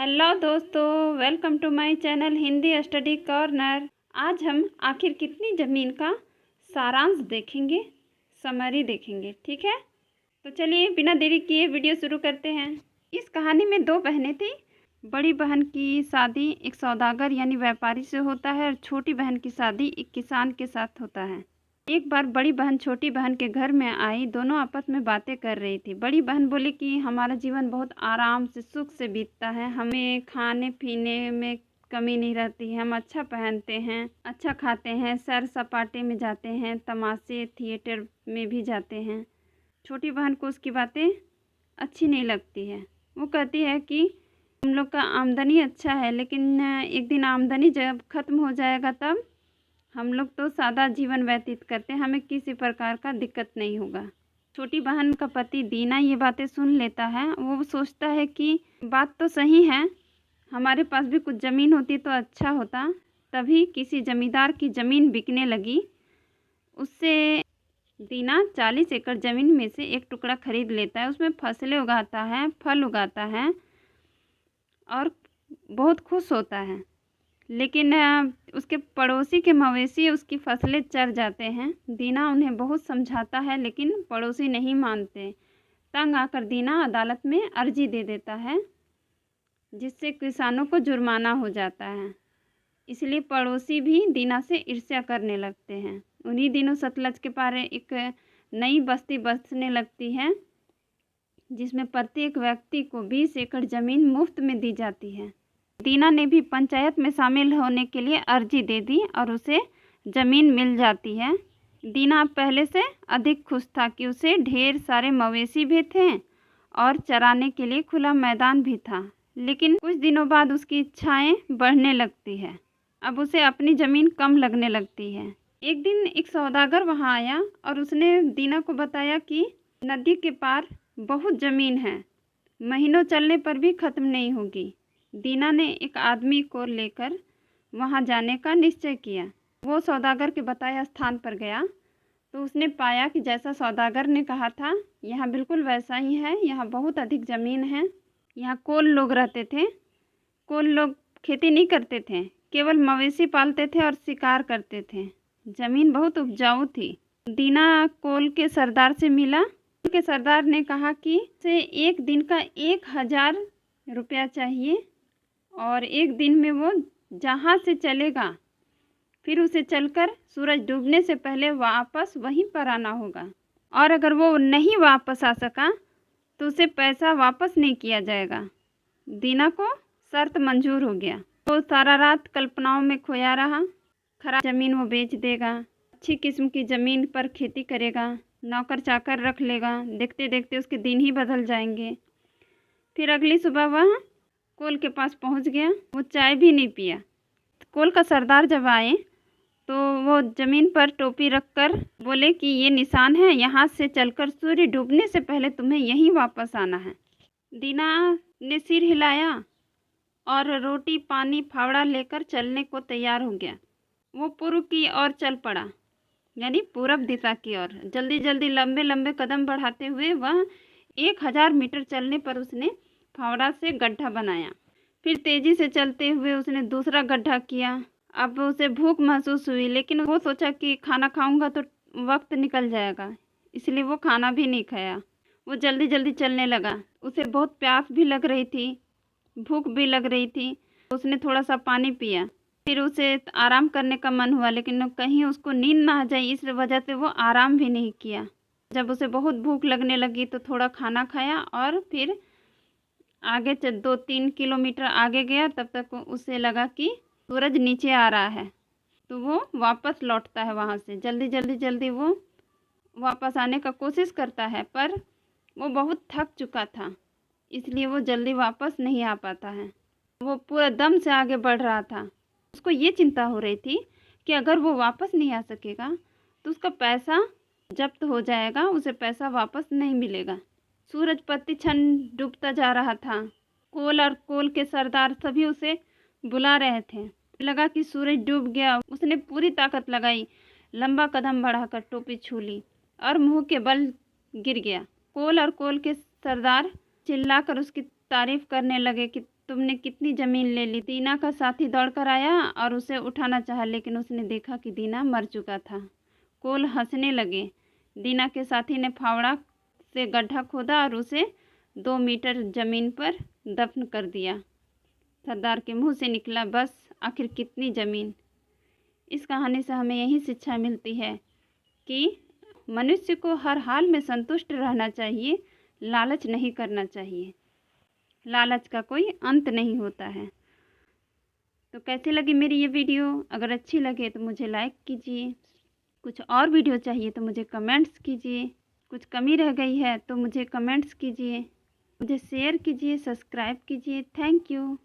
Hello दोस्तों, welcome to my channel Hindi study corner. आज हम आखिर कितनी ज़मीन का सारांश देखेंगे, समरी देखेंगे। ठीक है, तो चलिए बिना देरी किए वीडियो शुरू करते हैं। इस कहानी में दो बहनें थी। बड़ी बहन की शादी एक सौदागर यानी व्यापारी से होता है और छोटी बहन की शादी एक किसान के साथ होता है। एक बार बड़ी बहन छोटी बहन के घर में आई। दोनों आपस में बातें कर रही थी। बड़ी बहन बोली कि हमारा जीवन बहुत आराम से सुख से बीतता है, हमें खाने पीने में कमी नहीं रहती है, हम अच्छा पहनते हैं, अच्छा खाते हैं, सैर सपाटे में जाते हैं, तमाशे थिएटर में भी जाते हैं। छोटी बहन को उसकी बातें अच्छी नहीं लगती है। वो कहती है कि हम लोग का आमदनी अच्छा है, लेकिन एक दिन आमदनी जब ख़त्म हो जाएगा तब हम लोग तो सादा जीवन व्यतीत करते हैं, हमें किसी प्रकार का दिक्कत नहीं होगा। छोटी बहन का पति दीना ये बातें सुन लेता है। वो सोचता है कि बात तो सही है, हमारे पास भी कुछ ज़मीन होती तो अच्छा होता। तभी किसी ज़मींदार की ज़मीन बिकने लगी। उससे दीना 40 एकड़ ज़मीन में से एक टुकड़ा खरीद लेता है। उसमें फसलें उगाता है, फल उगाता है और बहुत खुश होता है। लेकिन उसके पड़ोसी के मवेशी उसकी फसलें चर जाते हैं। दीना उन्हें बहुत समझाता है, लेकिन पड़ोसी नहीं मानते। तंग आकर दीना अदालत में अर्जी दे देता है, जिससे किसानों को जुर्माना हो जाता है। इसलिए पड़ोसी भी दीना से ईर्ष्या करने लगते हैं। उन्हीं दिनों सतलज के पार एक नई बस्ती बसने लगती है, जिसमें प्रत्येक व्यक्ति को 20 एकड़ ज़मीन मुफ्त में दी जाती है। दीना ने भी पंचायत में शामिल होने के लिए अर्जी दे दी और उसे ज़मीन मिल जाती है। दीना पहले से अधिक खुश था कि उसे ढेर सारे मवेशी भी थे और चराने के लिए खुला मैदान भी था। लेकिन कुछ दिनों बाद उसकी इच्छाएं बढ़ने लगती है। अब उसे अपनी ज़मीन कम लगने लगती है। एक दिन एक सौदागर वहां आया और उसने दीना को बताया कि नदी के पार बहुत ज़मीन है, महीनों चलने पर भी ख़त्म नहीं होगी। दीना ने एक आदमी को लेकर वहां जाने का निश्चय किया। वो सौदागर के बताए स्थान पर गया तो उसने पाया कि जैसा सौदागर ने कहा था यहाँ बिल्कुल वैसा ही है। यहाँ बहुत अधिक ज़मीन है। यहाँ कोल लोग रहते थे। कोल लोग खेती नहीं करते थे, केवल मवेशी पालते थे और शिकार करते थे। ज़मीन बहुत उपजाऊ थी। दीना कोल के सरदार से मिला। कोल के सरदार ने कहा कि उसे एक दिन का 1000 रुपया चाहिए और एक दिन में वो जहाँ से चलेगा फिर उसे चलकर सूरज डूबने से पहले वापस वहीं पर आना होगा, और अगर वो नहीं वापस आ सका तो उसे पैसा वापस नहीं किया जाएगा। दीना को शर्त मंजूर हो गया। वो सारा रात कल्पनाओं में खोया रहा। खराब ज़मीन वो बेच देगा, अच्छी किस्म की ज़मीन पर खेती करेगा, नौकर चाकर रख लेगा। देखते देखते उसके दिन ही बदल जाएंगे। फिर अगली सुबह वह कोल के पास पहुंच गया। वो चाय भी नहीं पिया। कोल का सरदार जब आए तो वो ज़मीन पर टोपी रखकर बोले कि ये निशान है, यहाँ से चलकर सूर्य डूबने से पहले तुम्हें यहीं वापस आना है। दीना ने सिर हिलाया और रोटी पानी फावड़ा लेकर चलने को तैयार हो गया। वो पूर्व की ओर चल पड़ा, यानी पूरब दिशा की ओर। जल्दी जल्दी लंबे लंबे कदम बढ़ाते हुए वह 1000 मीटर चलने पर उसने फावड़ा से गड्ढा बनाया। फिर तेज़ी से चलते हुए उसने दूसरा गड्ढा किया। अब उसे भूख महसूस हुई, लेकिन वो सोचा कि खाना खाऊंगा तो वक्त निकल जाएगा, इसलिए वो खाना भी नहीं खाया। वो जल्दी जल्दी चलने लगा। उसे बहुत प्यास भी लग रही थी, भूख भी लग रही थी। उसने थोड़ा सा पानी पिया। फिर उसे आराम करने का मन हुआ, लेकिन कहीं उसको नींद ना आ जाए इस वजह से वो आराम भी नहीं किया। जब उसे बहुत भूख लगने लगी तो थोड़ा खाना खाया और फिर आगे 2-3 किलोमीटर आगे गया। तब तक उसे लगा कि सूरज नीचे आ रहा है, तो वो वापस लौटता है वहाँ से। जल्दी वो वापस आने का कोशिश करता है, पर वो बहुत थक चुका था, इसलिए वो जल्दी वापस नहीं आ पाता है। वो पूरा दम से आगे बढ़ रहा था। उसको ये चिंता हो रही थी कि अगर वो वापस नहीं आ सकेगा तो उसका पैसा जब्त हो जाएगा, उसे पैसा वापस नहीं मिलेगा। सूरज प्रतिक्षण डूबता जा रहा था। कोल और कोल के सरदार सभी उसे बुला रहे थे। लगा कि सूरज डूब गया। उसने पूरी ताकत लगाई, लंबा कदम बढ़ाकर टोपी छू ली और मुंह के बल गिर गया। कोल और कोल के सरदार चिल्लाकर उसकी तारीफ करने लगे कि तुमने कितनी ज़मीन ले ली। दीना का साथी दौड़कर आया और उसे उठाना चाहा, लेकिन उसने देखा कि दीना मर चुका था। कोल हंसने लगे। दीना के साथी ने फावड़ा से गड्ढा खोदा और उसे 2 मीटर ज़मीन पर दफन कर दिया। सरदार के मुंह से निकला, बस आखिर कितनी ज़मीन। इस कहानी से हमें यही शिक्षा मिलती है कि मनुष्य को हर हाल में संतुष्ट रहना चाहिए, लालच नहीं करना चाहिए। लालच का कोई अंत नहीं होता है। तो कैसी लगी मेरी ये वीडियो? अगर अच्छी लगे तो मुझे लाइक कीजिए। कुछ और वीडियो चाहिए तो मुझे कमेंट्स कीजिए। कुछ कमी रह गई है तो मुझे कमेंट्स कीजिए। मुझे शेयर कीजिए, सब्सक्राइब कीजिए। Thank you.